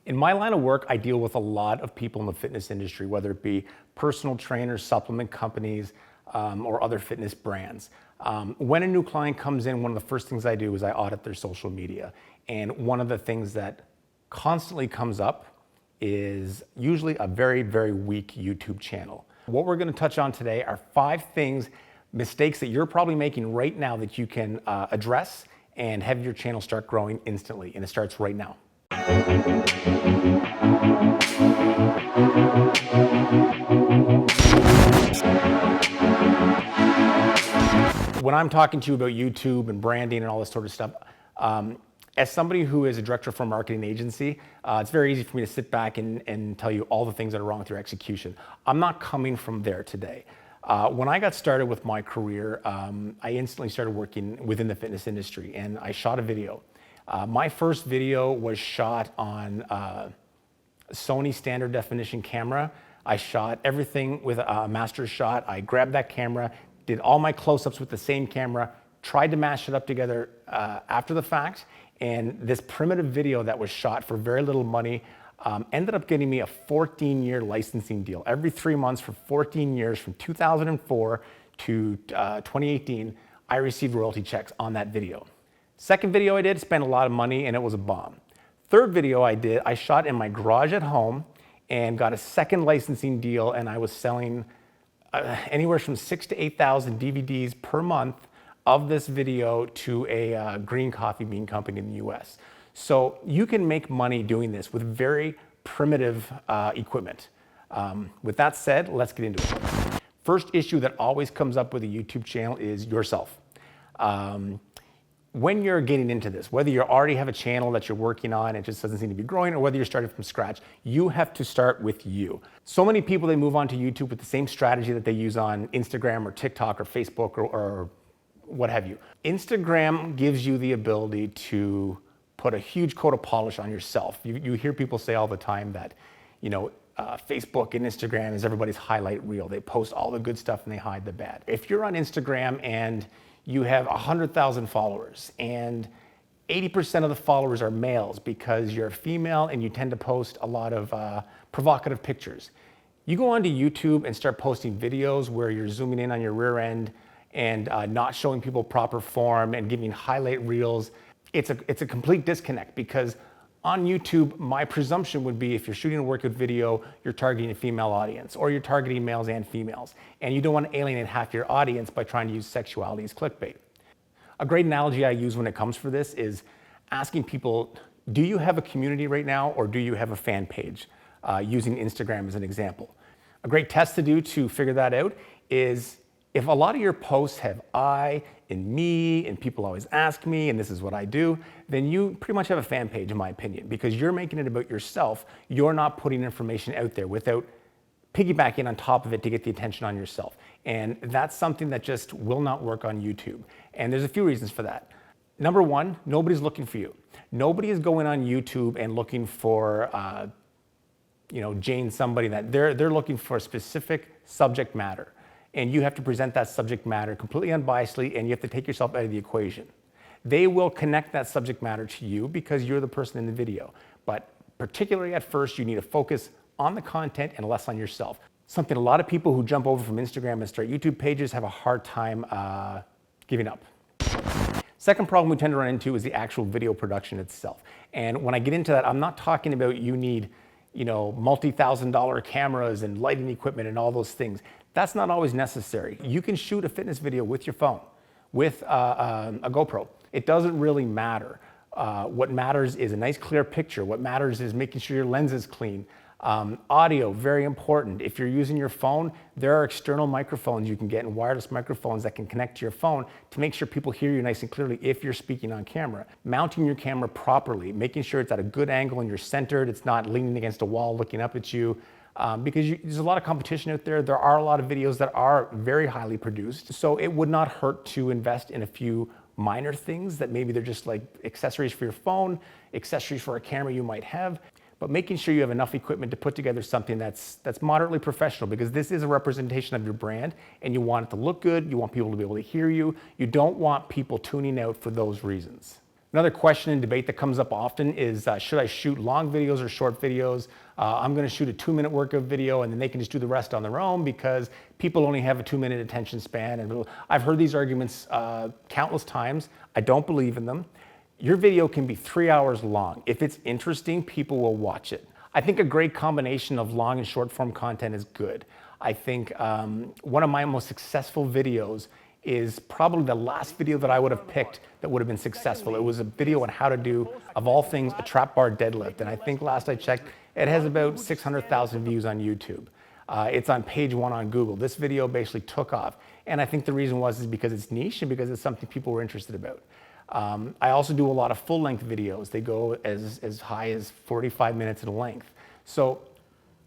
In my line of work, I deal with a lot of people in the fitness industry, whether it be personal trainers, supplement companies, or other fitness brands. When a new client comes in, one of the first things I do is I audit their social media. And one of the things that constantly comes up is usually a very, very weak YouTube channel. What we're going to touch on today are 5 mistakes that you're probably making right now that you can address and have your channel start growing instantly. And it starts right now. When I'm talking to you about YouTube and branding and all this sort of stuff, as somebody who is a director for a marketing agency, it's very easy for me to sit back and tell you all the things that are wrong with your execution. I'm not coming from there today. When I got started with my career, I instantly started working within the fitness industry, and I shot a video. My first video was shot on Sony standard definition camera. I shot everything with a master shot. I grabbed that camera, did all my close-ups with the same camera, tried to mash it up together after the fact, and this primitive video that was shot for very little money ended up getting me a 14-year licensing deal. Every 3 months for 14 years, from 2004 to 2018, I received royalty checks on that video. Second video I did, spent a lot of money, and it was a bomb. Third video I did, I shot in my garage at home and got a second licensing deal, and I was selling anywhere from 6,000 to 8,000 DVDs per month of this video to a green coffee bean company in the US. So you can make money doing this with very primitive equipment. With that said, let's get into it. First issue that always comes up with a YouTube channel is yourself. When you're getting into this, whether you already have a channel that you're working on and it just doesn't seem to be growing, or whether you're starting from scratch, you have to start with you. So many people, they move on to YouTube with the same strategy that they use on Instagram or TikTok or Facebook or what have you. Instagram gives you the ability to put a huge coat of polish on yourself. You hear people say all the time that, Facebook and Instagram is everybody's highlight reel. They post all the good stuff and they hide the bad. If you're on Instagram and you have 100,000 followers and 80% of the followers are males because you're a female and you tend to post a lot of provocative pictures. You go onto YouTube and start posting videos where you're zooming in on your rear end and not showing people proper form and giving highlight reels. It's a complete disconnect, because on YouTube, my presumption would be if you're shooting a workout video, you're targeting a female audience, or you're targeting males and females, and you don't want to alienate half your audience by trying to use sexuality as clickbait. A great analogy I use when it comes for this is asking people, do you have a community right now, or do you have a fan page? Using Instagram as an example. A great test to do to figure that out is, if a lot of your posts have I and me and people always ask me and this is what I do, then you pretty much have a fan page, in my opinion, because you're making it about yourself. You're not putting information out there without piggybacking on top of it to get the attention on yourself. And that's something that just will not work on YouTube. And there's a few reasons for that. Number one, nobody's looking for you. Nobody is going on YouTube and looking for Jane somebody. That they're looking for a specific subject matter. And you have to present that subject matter completely unbiasedly, and you have to take yourself out of the equation. They will connect that subject matter to you because you're the person in the video. But particularly at first, you need to focus on the content and less on yourself. Something a lot of people who jump over from Instagram and start YouTube pages have a hard time giving up. Second problem we tend to run into is the actual video production itself. And when I get into that, I'm not talking about you need multi-$1,000 cameras and lighting equipment and all those things. That's not always necessary. You can shoot a fitness video with your phone, with a GoPro. It doesn't really matter. What matters is a nice clear picture. What matters is making sure your lens is clean. Audio, very important. If you're using your phone, there are external microphones you can get, and wireless microphones that can connect to your phone to make sure people hear you nice and clearly if you're speaking on camera. Mounting your camera properly, making sure it's at a good angle and you're centered, it's not leaning against a wall looking up at you. Because there's a lot of competition out there. There are a lot of videos that are very highly produced. So it would not hurt to invest in a few minor things that maybe they're just like accessories for your phone, accessories for a camera you might have, but making sure you have enough equipment to put together something that's moderately professional, because this is a representation of your brand and you want it to look good. You want people to be able to hear you. You don't want people tuning out for those reasons. Another question and debate that comes up often is, should I shoot long videos or short videos? I'm gonna shoot a 2-minute workout video and then they can just do the rest on their own because people only have a 2-minute attention span. And I've heard these arguments countless times. I don't believe in them. Your video can be 3 hours long. If it's interesting, people will watch it. I think a great combination of long and short form content is good. I think one of my most successful videos is probably the last video that I would have picked that would have been successful. It was a video on how to do, of all things, a trap bar deadlift. And I think last I checked, it has about 600,000 views on YouTube. It's on page 1 on Google. This video basically took off. And I think the reason is because it's niche and because it's something people were interested about. I also do a lot of full-length videos. They go as high as 45 minutes in length. So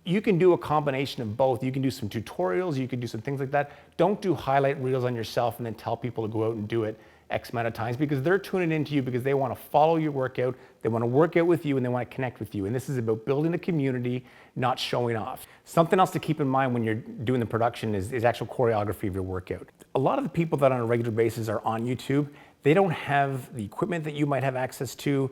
you can do a combination of both. You can do some tutorials, you can do some things like that. Don't do highlight reels on yourself and then tell people to go out and do it X amount of times because they're tuning into you because they want to follow your workout, they want to work out with you, and they want to connect with you. And this is about building a community, not showing off. Something else to keep in mind when you're doing the production is actual choreography of your workout. A lot of the people that on a regular basis are on YouTube, they don't have the equipment that you might have access to.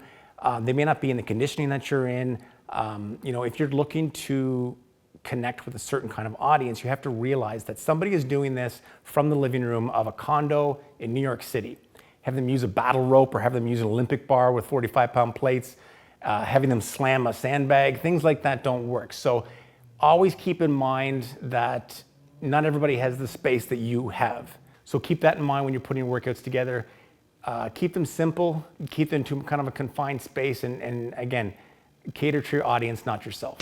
They may not be in the conditioning that you're in. If you're looking to connect with a certain kind of audience, you have to realize that somebody is doing this from the living room of a condo in New York City. Have them use a battle rope or have them use an Olympic bar with 45-pound plates, having them slam a sandbag, things like that don't work. So always keep in mind that not everybody has the space that you have. So keep that in mind when you're putting your workouts together. Keep them simple, keep them to kind of a confined space, and again, cater to your audience, not yourself.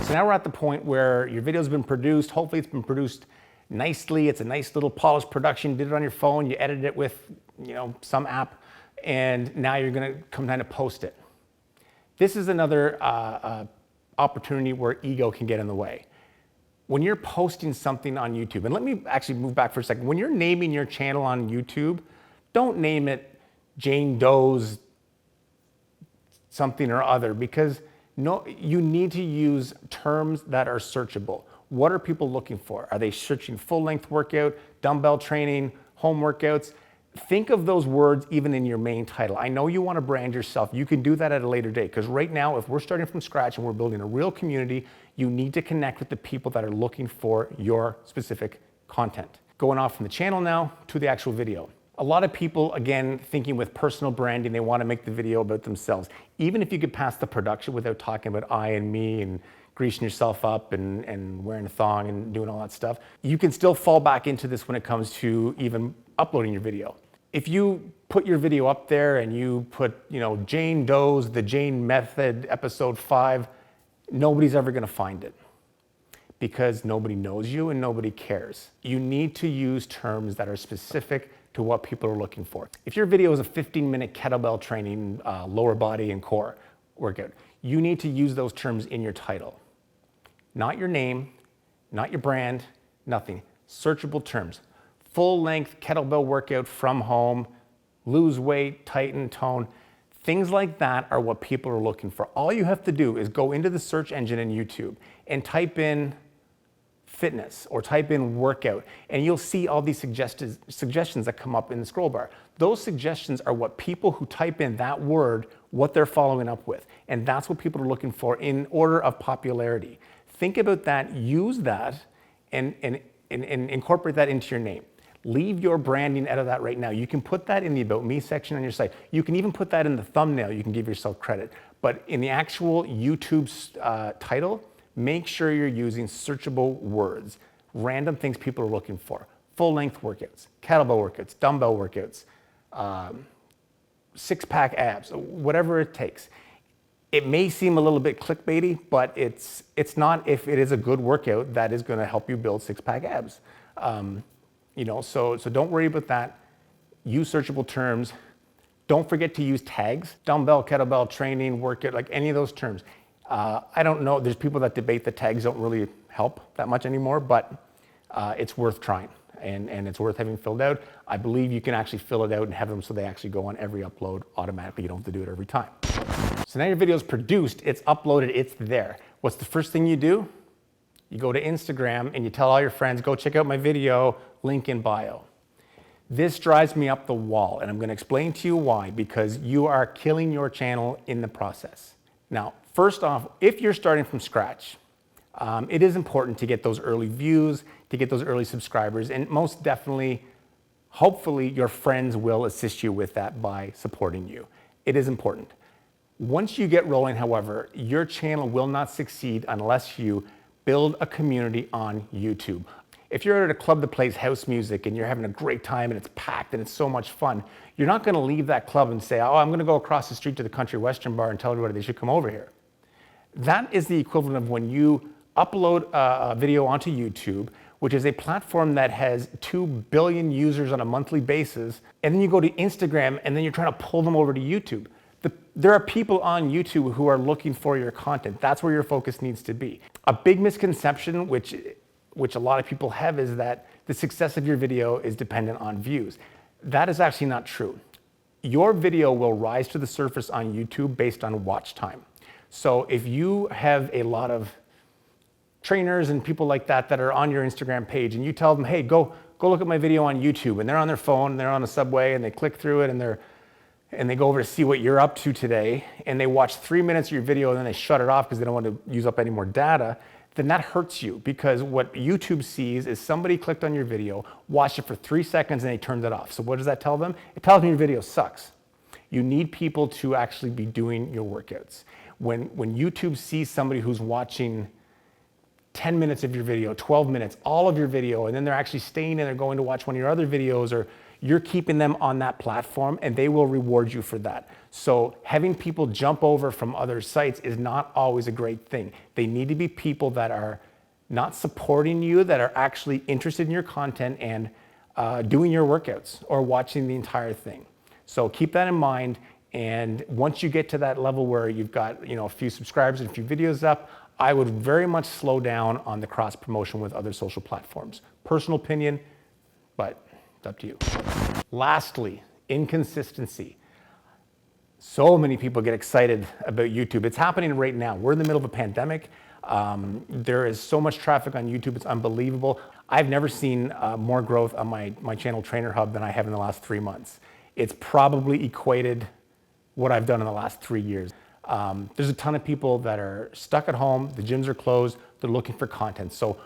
So now we're at the point where your video's been produced. Hopefully it's been produced nicely. It's a nice little polished production. You did it on your phone, you edited it with some app, and now you're gonna come time to post it. This is another opportunity where ego can get in the way. When you're posting something on YouTube, and let me actually move back for a second. When you're naming your channel on YouTube, don't name it Jane Doe's something or other, because you need to use terms that are searchable. What are people looking for? Are they searching full-length workout, dumbbell training, home workouts? Think of those words even in your main title. I know you want to brand yourself. You can do that at a later date, because right now, if we're starting from scratch and we're building a real community, you need to connect with the people that are looking for your specific content. Going off from the channel now to the actual video. A lot of people, again, thinking with personal branding, they want to make the video about themselves. Even if you could pass the production without talking about I and me and greasing yourself up and wearing a thong and doing all that stuff, you can still fall back into this when it comes to even uploading your video. If you put your video up there and you put, Jane Doe's The Jane Method, episode 5, nobody's ever going to find it because nobody knows you and nobody cares. You need to use terms that are specific to what people are looking for. If your video is a 15-minute kettlebell training, lower body and core workout, you need to use those terms in your title. Not your name, not your brand, nothing. Searchable terms. Full-length kettlebell workout from home, lose weight, tighten, tone. Things like that are what people are looking for. All you have to do is go into the search engine in YouTube and type in fitness or type in workout, and you'll see all these suggestions that come up in the scroll bar. Those suggestions are what people who type in that word, what they're following up with. And that's what people are looking for in order of popularity. Think about that, use that, and incorporate that into your name. Leave your branding out of that right now. You can put that in the About Me section on your site. You can even put that in the thumbnail. You can give yourself credit. But in the actual YouTube title, make sure you're using searchable words, random things people are looking for. Full-length workouts, kettlebell workouts, dumbbell workouts, six-pack abs, whatever it takes. It may seem a little bit clickbaity, but it's not if it is a good workout that is going to help you build six-pack abs. So don't worry about that. Use searchable terms. Don't forget to use tags, dumbbell, kettlebell, training, workout, like any of those terms. I don't know, there's people that debate the tags don't really help that much anymore, but it's worth trying and it's worth having filled out. I believe you can actually fill it out and have them so they actually go on every upload automatically. You don't have to do it every time. So now your video is produced, it's uploaded, it's there. What's the first thing you do? You go to Instagram and you tell all your friends, go check out my video, link in bio. This drives me up the wall, and I'm going to explain to you why, because you are killing your channel in the process. Now, first off, if you're starting from scratch, it is important to get those early views, to get those early subscribers, and most definitely, hopefully, your friends will assist you with that by supporting you. It is important. Once you get rolling, however, your channel will not succeed unless you build a community on YouTube. If you're at a club that plays house music and you're having a great time and it's packed and it's so much fun, you're not going to leave that club and say, oh, I'm going to go across the street to the country western bar and tell everybody they should come over here. That is the equivalent of when you upload a video onto YouTube, which is a platform that has 2 billion users on a monthly basis, and then you go to Instagram and then you're trying to pull them over to YouTube. There are people on YouTube who are looking for your content. That's where your focus needs to be. A big misconception, which a lot of people have, is that the success of your video is dependent on views. That is actually not true. Your video will rise to the surface on YouTube based on watch time. So if you have a lot of trainers and people like that that are on your Instagram page and you tell them, hey, go look at my video on YouTube, and they're on their phone, and they're on a subway, and they click through it, and they go over to see what you're up to today, and they watch 3 minutes of your video and then they shut it off because they don't want to use up any more data, then that hurts you, because what YouTube sees is somebody clicked on your video, watched it for 3 seconds, and they turned it off. So what does that tell them? It tells them your video sucks. You need people to actually be doing your workouts. When YouTube sees somebody who's watching 10 minutes of your video, 12 minutes, all of your video, and then they're actually staying and they're going to watch one of your other videos, or you're keeping them on that platform, and they will reward you for that. So having people jump over from other sites is not always a great thing. They need to be people that are not supporting you, that are actually interested in your content and doing your workouts or watching the entire thing. So keep that in mind. And once you get to that level where you've got, a few subscribers and a few videos up, I would very much slow down on the cross promotion with other social platforms. Personal opinion, but it's up to you. Lastly, inconsistency. So many people get excited about YouTube. It's happening right now. We're in the middle of a pandemic. There is so much traffic on YouTube, it's unbelievable. I've never seen more growth on my channel Trainer Hub than I have in the last 3 months. It's probably equated what I've done in the last 3 years. There's a ton of people that are stuck at home, the gyms are closed, they're looking for content. So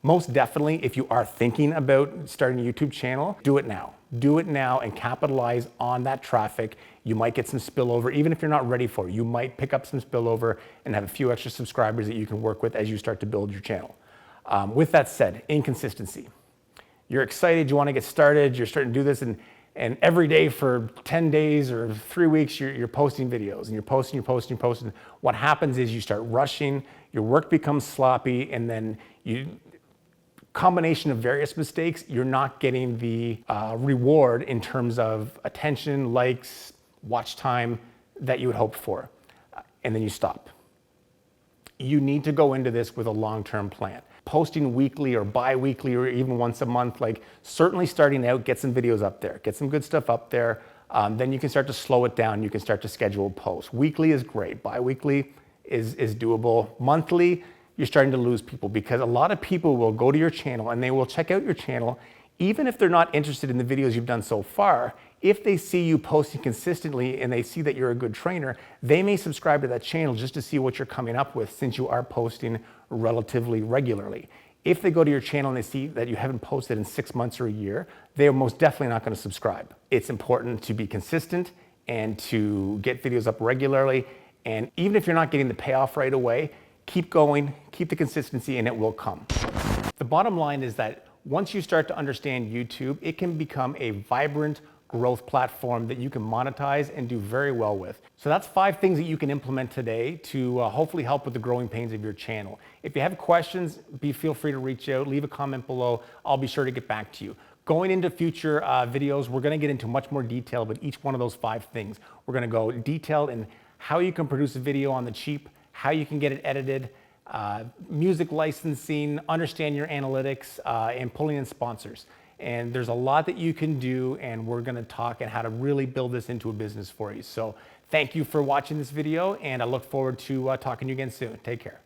most definitely, if you are thinking about starting a YouTube channel, do it now. Do it now and capitalize on that traffic. You might get some spillover, even if you're not ready for it. You might pick up some spillover and have a few extra subscribers that you can work with as you start to build your channel. With that said, inconsistency. You're excited, you want to get started, you're starting to do this, and every day for 10 days or 3 weeks, you're posting videos, and you're posting. What happens is you start rushing, your work becomes sloppy, and then combination of various mistakes, you're not getting the reward in terms of attention, likes, watch time that you had hoped for, and then you stop. You need to go into this with a long-term plan. Posting weekly or bi-weekly or even once a month, like certainly starting out, get some videos up there, get some good stuff up there. Then you can start to slow it down. You can start to schedule posts. Weekly is great. Bi-weekly is doable. Monthly, you're starting to lose people, because a lot of people will go to your channel and they will check out your channel, even if they're not interested in the videos you've done so far. If they see you posting consistently and they see that you're a good trainer, they may subscribe to that channel just to see what you're coming up with, since you are posting relatively regularly. If they go to your channel and they see that you haven't posted in 6 months or a year, they are most definitely not going to subscribe. It's important to be consistent and to get videos up regularly. And even if you're not getting the payoff right away, keep going, keep the consistency, and it will come. The bottom line is that once you start to understand YouTube, it can become a vibrant growth platform that you can monetize and do very well with. So that's 5 things that you can implement today to hopefully help with the growing pains of your channel. If you have questions, feel free to reach out, leave a comment below. I'll be sure to get back to you. Going into future videos, we're gonna get into much more detail about each one of those 5 things. We're gonna go detailed in how you can produce a video on the cheap, how you can get it edited, music licensing, understand your analytics, and pulling in sponsors. And there's a lot that you can do, and we're gonna talk and how to really build this into a business for you. So thank you for watching this video, and I look forward to talking to you again soon. Take care.